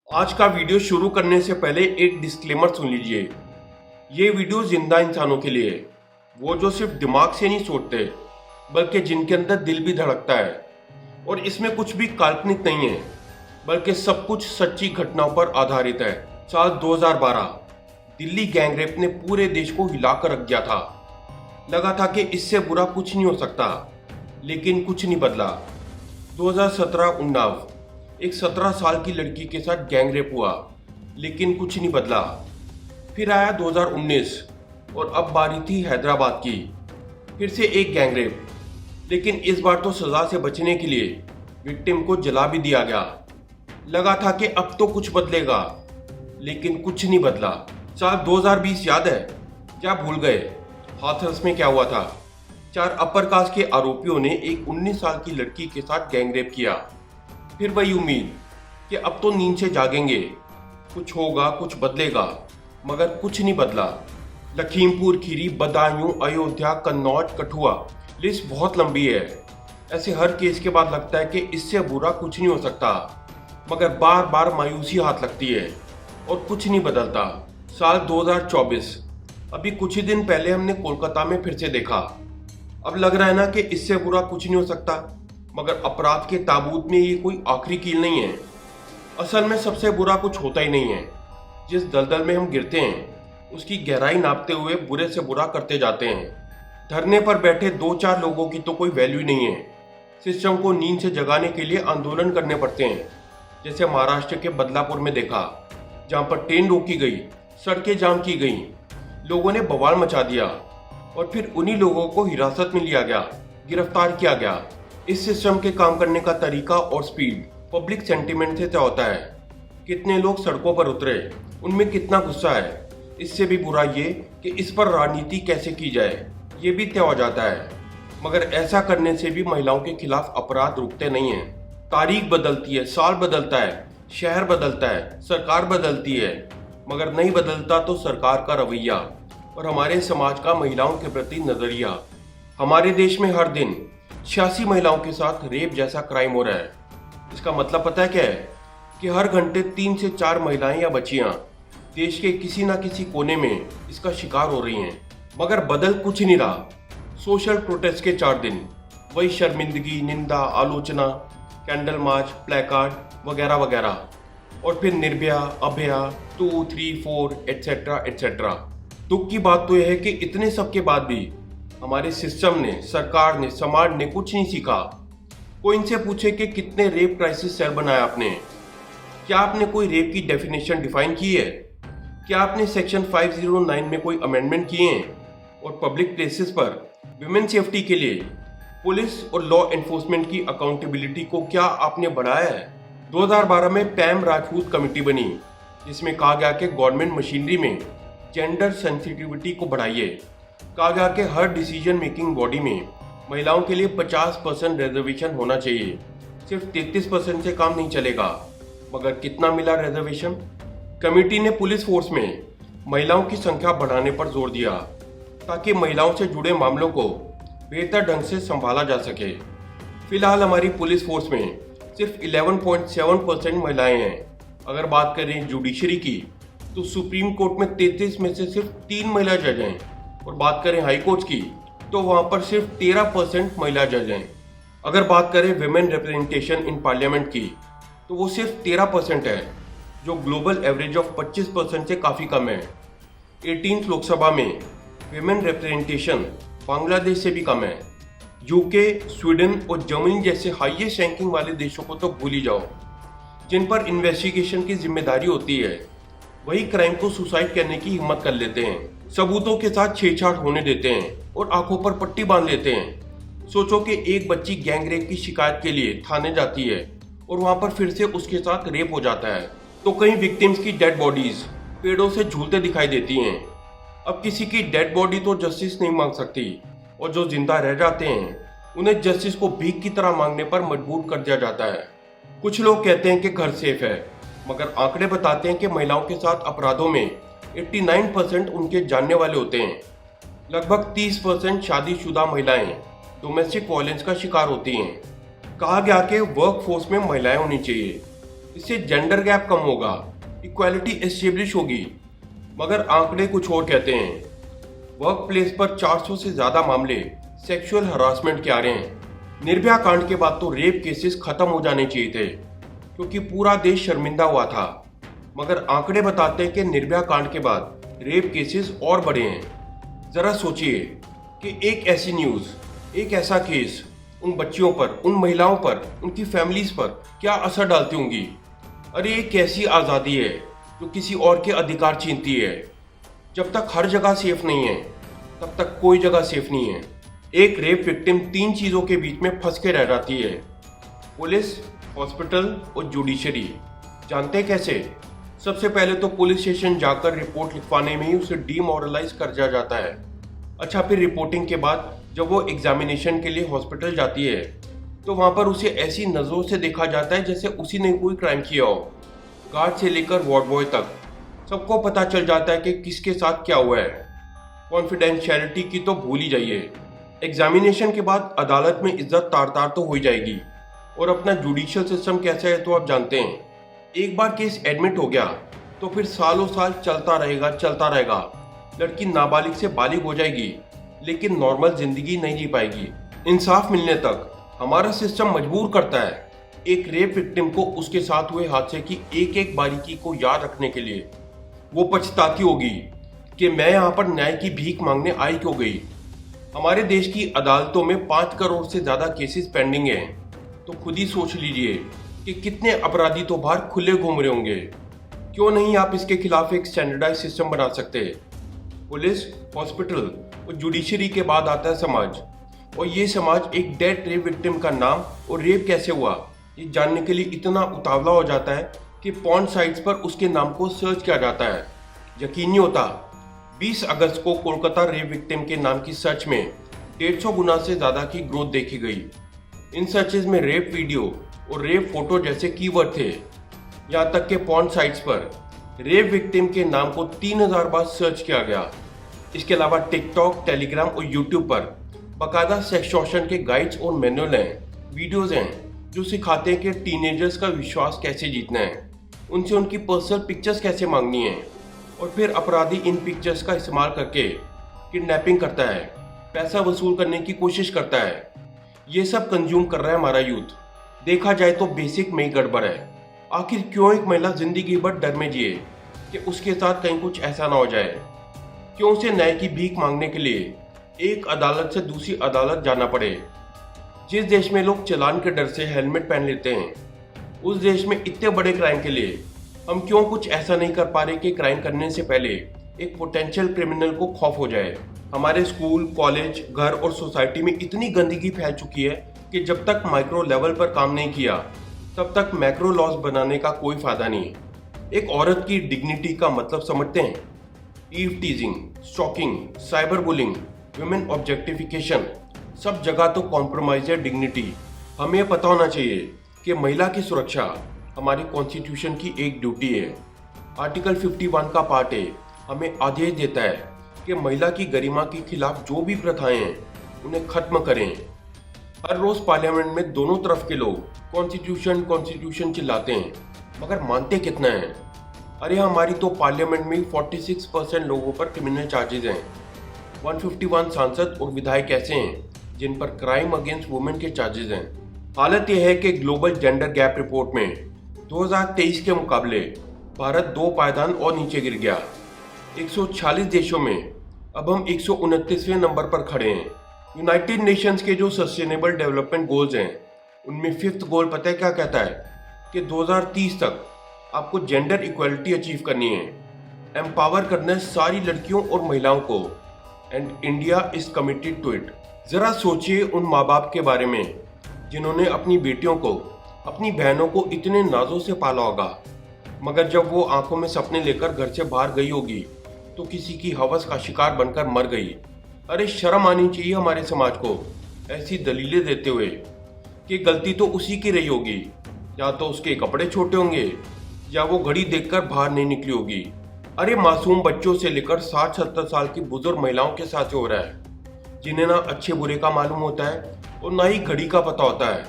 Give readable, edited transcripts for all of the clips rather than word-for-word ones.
आज का वीडियो शुरू करने से पहले एक डिस्क्लेमर सुन लीजिए। ये वीडियो जिंदा इंसानों के लिए है, वो जो सिर्फ दिमाग से नहीं सोचते बल्कि जिनके अंदर दिल भी धड़कता है। और इसमें कुछ भी काल्पनिक नहीं है बल्कि सब कुछ सच्ची घटनाओं पर आधारित है। साल 2012 दिल्ली गैंगरेप ने पूरे देश को हिलाकर रख दिया था। लगा था कि इससे बुरा कुछ नहीं हो सकता, लेकिन कुछ नहीं बदला। 2017 उन्नाव एक 17 साल की लड़की के साथ गैंगरेप हुआ, लेकिन कुछ नहीं बदला। फिर आया 2019 और अब बारी थी हैदराबाद की। फिर से एक गैंगरेप, लेकिन इस बार तो सजा से बचने के लिए विक्टिम को जला भी दिया गया। लगा था कि अब तो कुछ बदलेगा, लेकिन कुछ नहीं बदला। साल 2020 याद है क्या भूल गए? हाथरस में क्या हुआ था? 4 अपर कास्ट के आरोपियों ने एक 19 साल की लड़की के साथ गैंगरेप किया। फिर वही उम्मीद कि अब तो नींद से जागेंगे, कुछ होगा, कुछ बदलेगा, मगर कुछ नहीं बदला। लखीमपुर खीरी, बदायूं, अयोध्या, कन्नौज, कठुआ, लिस्ट बहुत लंबी है। ऐसे हर केस के बाद लगता है कि इससे बुरा कुछ नहीं हो सकता, मगर बार बार मायूसी हाथ लगती है और कुछ नहीं बदलता। साल 2024 अभी कुछ ही दिन पहले हमने कोलकाता में फिर से देखा। अब लग रहा है ना कि इससे बुरा कुछ नहीं हो सकता, मगर अपराध के ताबूत में ये कोई आखिरी कील नहीं है। असल में सबसे बुरा कुछ होता ही नहीं है। जिस दलदल में हम गिरते हैं उसकी गहराई नापते हुए बुरे से बुरा करते जाते हैं। धरने पर बैठे 2-4 लोगों की तो कोई वैल्यू नहीं है। सिस्टम को नींद से जगाने के लिए आंदोलन करने पड़ते हैं, जैसे महाराष्ट्र के बदलापुर में देखा, जहां पर ट्रेन रोकी गई, सड़कें जाम की गई, लोगों ने बवाल मचा दिया और फिर उन्हीं लोगों को हिरासत में लिया गया, गिरफ्तार किया गया। इस सिस्टम के काम करने का तरीका और स्पीड पब्लिक सेंटिमेंट से तय होता है। कितने लोग सड़कों पर उतरे, उनमें कितना गुस्सा है। इससे भी बुरा ये कि इस पर राजनीति कैसे की जाए, ये भी तय हो जाता है। मगर ऐसा करने से भी महिलाओं के खिलाफ अपराध रुकते नहीं हैं। तारीख बदलती है, साल बदलता है, शहर बदलता है, सरकार बदलती है, मगर नहीं बदलता तो सरकार का रवैया और हमारे समाज का महिलाओं के प्रति नजरिया। हमारे देश में हर दिन 86 महिलाओं के साथ रेप जैसा क्राइम हो रहा है। इसका मतलब पता है क्या है? कि हर घंटे 3 से 4 महिलाएं या बच्चियां देश के किसी न किसी कोने में इसका शिकार हो रही हैं। मगर बदल कुछ नहीं रहा। सोशल प्रोटेस्ट के 4 दिन, वही शर्मिंदगी, निंदा, आलोचना, कैंडल मार्च, प्लेकार्ड वगैरह वगैरह, और फिर निर्भया, अभया, 2, 3, 4 एटसेट्रा एटसेट्रा। दुख की बात तो यह है कि इतने सब के बाद भी हमारे सिस्टम ने, सरकार ने, समाज ने कुछ नहीं सीखा। कोई इनसे पूछे कि कितने रेप क्राइसिस सेल बनाया आपने? क्या आपने कोई रेप की डेफिनेशन डिफाइन की है? क्या आपने सेक्शन 509 में कोई अमेंडमेंट किए हैं? और पब्लिक प्लेसेस पर विमेन सेफ्टी के लिए पुलिस और लॉ एनफोर्समेंट की अकाउंटेबिलिटी को क्या आपने बढ़ाया है? 2012 में पैम राजपूत कमेटी बनी, जिसमें कहा गया कि गवर्नमेंट मशीनरी में जेंडर सेंसिटिविटी को बढ़ाइए। कहा गया कि हर डिसीजन मेकिंग बॉडी में महिलाओं के लिए 50% रिजर्वेशन होना चाहिए। सिर्फ 33% से काम नहीं चलेगा। मगर कितना मिला रिजर्वेशन? कमेटी ने पुलिस फोर्स में महिलाओं की संख्या बढ़ाने पर जोर दिया, ताकि महिलाओं से जुड़े मामलों को बेहतर ढंग से संभाला जा सके। फिलहाल हमारी पुलिस फोर्स में सिर्फ 11.7% महिलाएं हैं। अगर बात करें जुडिशरी की, तो सुप्रीम कोर्ट में 33 में से सिर्फ 3 महिला जज हैं, और बात करें हाई कोर्ट की, तो वहां पर सिर्फ 13% महिला जज हैं। अगर बात करें विमेन रिप्रेजेंटेशन इन पार्लियामेंट की, तो वो सिर्फ 13% है, जो ग्लोबल एवरेज ऑफ 25% से काफ़ी कम है। 18th लोकसभा में विमेन रिप्रेजेंटेशन बांग्लादेश से भी कम है। यूके, स्वीडन और जर्मनी जैसे हाईएस्ट रैंकिंग वाले देशों को तो भूल ही जाओ, जिन पर इन्वेस्टिगेशन की जिम्मेदारी होती है। वही क्राइम को सुसाइड करने की हिम्मत कर लेते हैं, सबूतों के साथ छेड़छाड़ होने देते हैं और आंखों पर पट्टी बांध लेते हैं। सोचो कि एक बच्ची गैंगरेप की शिकायत के लिए थाने जाती है और वहां पर फिर से उसके साथ रेप हो जाता है, तो कहीं विक्टिम्स की डेड बॉडीज पेड़ों से झूलते दिखाई देती हैं। अब किसी की डेड बॉडी तो जस्टिस नहीं मांग सकती, और जो जिंदा रह जाते हैं उन्हें जस्टिस को भीख की तरह मांगने पर मजबूर कर दिया जाता है। कुछ लोग कहते हैं कि घर सेफ है, मगर आंकड़े बताते हैं कि महिलाओं के साथ अपराधों में 89% उनके जानने वाले होते हैं। लगभग 30% शादीशुदा महिलाएं डोमेस्टिक वायलेंस का शिकार होती हैं। कहा गया कि वर्क फोर्स में महिलाएं होनी चाहिए। इससे जेंडर गैप कम होगा, इक्वालिटी एस्टेब्लिश होगी। मगर आंकड़े कुछ और कहते हैं। वर्क प्लेस पर 400 से ज्यादा मामले सेक्सुअल हरासमेंट के आ रहे हैं। निर्भया कांड के बाद तो रेप केसेस खत्म हो जाने चाहिए थे, क्योंकि पूरा देश शर्मिंदा हुआ था। मगर आंकड़े बताते हैं कि निर्भया कांड के बाद रेप केसेस और बढ़े हैं। जरा सोचिए कि एक ऐसी न्यूज, एक ऐसा केस उन बच्चियों पर, उन महिलाओं पर, उनकी फैमिलीज पर क्या असर डालती होंगी। अरे ये कैसी आज़ादी है जो किसी और के अधिकार छीनती है। जब तक हर जगह सेफ नहीं है, तब तक कोई जगह सेफ नहीं है। एक रेप विक्टिम 3 चीज़ों के बीच में फंस के रह जाती है, पुलिस, हॉस्पिटल और जुडिशरी। जानते हैं कैसे? सबसे पहले तो पुलिस स्टेशन जाकर रिपोर्ट लिखवाने में ही उसे डीमोरलाइज कर दिया जाता है। अच्छा, फिर रिपोर्टिंग के बाद जब वो एग्जामिनेशन के लिए हॉस्पिटल जाती है तो वहाँ पर उसे ऐसी नज़रों से देखा जाता है जैसे उसी ने कोई क्राइम किया हो। गार्ड से लेकर वार्ड बॉय तक सबको पता चल जाता है कि किसके साथ क्या हुआ है। कॉन्फिडेंशियलिटी की तो भूल ही जाइए। एग्जामिनेशन के बाद अदालत में इज्जत तार तार तो हो ही जाएगी। और अपना जुडिशियल सिस्टम कैसा है तो आप जानते हैं। एक बार केस एडमिट हो गया तो फिर सालों साल चलता रहेगा। लड़की नाबालिग से बालिग हो जाएगी, लेकिन नॉर्मल जिंदगी नहीं जी पाएगी। इंसाफ मिलने तक हमारा सिस्टम मजबूर करता है एक रेप विक्टिम को उसके साथ हुए हादसे की एक एक बारीकी को याद रखने के लिए। वो पछताती होगी कि मैं यहाँ पर न्याय की भीख मांगने आई क्यों गई। हमारे देश की अदालतों में 5 करोड़ से ज्यादा केसेस पेंडिंग हैं, तो खुद ही सोच लीजिए कि कितने अपराधी तो बाहर खुले घूम रहे होंगे। क्यों नहीं आप इसके खिलाफ एक स्टैंडर्डाइज सिस्टम बना सकते? पुलिस, हॉस्पिटल और जुडिशरी के बाद आता है समाज। और ये समाज एक डेड रेप विक्टिम का नाम और रेप कैसे हुआ ये जानने के लिए इतना उतावला हो जाता है कि पॉर्न साइट्स पर उसके नाम को सर्च किया जाता है। यकीन नहीं होता, 20 अगस्त को कोलकाता रेप विक्टिम के नाम की सर्च में 150 गुना से ज्यादा की ग्रोथ देखी गई। इन सर्चेज में रेप वीडियो और रेप फोटो जैसे कीवर्ड थे। यहाँ तक के पॉर्न साइट्स पर रेप विक्टिम के नाम को 3000 बार सर्च किया गया। इसके अलावा टिकटॉक, टेलीग्राम और यूट्यूब पर बाकायदा सेक्सटॉर्शन के गाइड्स और मैनुअल हैं, वीडियोस हैं जो सिखाते हैं कि टीनेजर्स का विश्वास कैसे जीतना है, उनसे उनकी पर्सनल पिक्चर्स कैसे मांगनी है, और फिर अपराधी इन पिक्चर्स का इस्तेमाल करके किडनैपिंग करता है, पैसा वसूल करने की कोशिश करता है। ये सब कंज्यूम कर रहा है हमारा यूथ। देखा जाए तो बेसिक में ही गड़बड़ है। आखिर क्यों एक महिला जिंदगी भर डर में जिए कि उसके साथ कहीं कुछ ऐसा ना हो जाए? क्यों उसे न्याय की भीख मांगने के लिए एक अदालत से दूसरी अदालत जाना पड़े? जिस देश में लोग चालान के डर से हेलमेट पहन लेते हैं, उस देश में इतने बड़े क्राइम के लिए हम क्यों कुछ ऐसा नहीं कर पा रहे कि क्राइम करने से पहले एक पोटेंशियल क्रिमिनल को खौफ हो जाए? हमारे स्कूल, कॉलेज, घर और सोसाइटी में इतनी गंदगी फैल चुकी है कि जब तक माइक्रो लेवल पर काम नहीं किया तब तक मैक्रो लॉस बनाने का कोई फायदा नहीं। एक औरत की डिग्निटी का मतलब समझते हैं? Eve teasing, stalking, cyberbullying, women objectification, सब जगह तो कॉम्प्रोमाइज है डिग्निटी। हमें यह पता होना चाहिए कि महिला की सुरक्षा हमारी कॉन्स्टिट्यूशन की एक ड्यूटी है। आर्टिकल 51 का पार्ट ए हमें आदेश देता है कि महिला की गरिमा के खिलाफ जो भी प्रथाएं हैं उन्हें खत्म करें। हर रोज पार्लियामेंट में दोनों तरफ के लोग कॉन्स्टिट्यूशन चिल्लाते हैं, मगर मानते कितना है? अरे हमारी तो पार्लियामेंट में 46% लोगों पर क्रिमिनल चार्जेस हैं। 151 सांसद और विधायक ऐसे हैं जिन पर क्राइम अगेंस्ट वुमेन के चार्जेस हैं। हालत यह है कि ग्लोबल जेंडर गैप रिपोर्ट में 2023 के मुकाबले भारत 2 पायदान और नीचे गिर गया। 146 देशों में अब हम 129वें नंबर पर खड़े हैं। यूनाइटेड नेशंस के जो सस्टेनेबल डेवलपमेंट गोल्स हैं उनमें 5th गोल पता है क्या कहता है? कि 2030 तक आपको जेंडर इक्वलिटी अचीव करनी है, एम्पावर करना है सारी लड़कियों और महिलाओं को, and India is committed to it. जरा सोचिए उन माँ बाप के बारे में जिन्होंने अपनी बेटियों को, अपनी बहनों को इतने नाजों से पाला होगा, मगर जब वो आंखों में सपने लेकर घर से बाहर गई होगी तो किसी की हवस का शिकार बनकर मर गई। अरे शर्म आनी चाहिए हमारे समाज को ऐसी दलीलें देते हुए कि गलती तो उसी की रही होगी, या तो उसके कपड़े छोटे होंगे या वो घड़ी देखकर बाहर नहीं निकली होगी। अरे मासूम बच्चों से लेकर 60-70 साल की बुजुर्ग महिलाओं के साथ हो रहा है, जिन्हें ना अच्छे बुरे का मालूम होता है और ना ही घड़ी का पता होता है।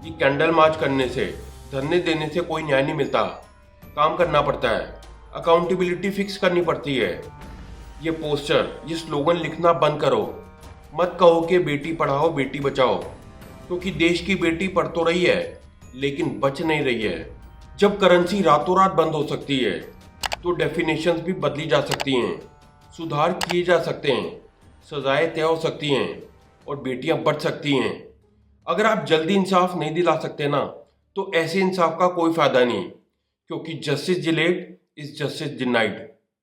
ये कैंडल मार्च करने से धरने देने से कोई न्याय नहीं मिलता, काम करना पड़ता है, अकाउंटेबिलिटी फिक्स करनी पड़ती है। ये पोस्टर, ये स्लोगन लिखना बंद करो। मत कहो कि बेटी पढ़ाओ बेटी बचाओ, क्योंकि देश की बेटी पढ़ तो रही है लेकिन बच नहीं रही है। जब करेंसी रातों रात बंद हो सकती है तो डेफिनेशंस भी बदली जा सकती हैं, सुधार किए जा सकते हैं, सजाएं तय हो सकती हैं और बेटियां बच सकती हैं। अगर आप जल्दी इंसाफ नहीं दिला सकते ना, तो ऐसे इंसाफ का कोई फायदा नहीं, क्योंकि justice delayed is justice denied.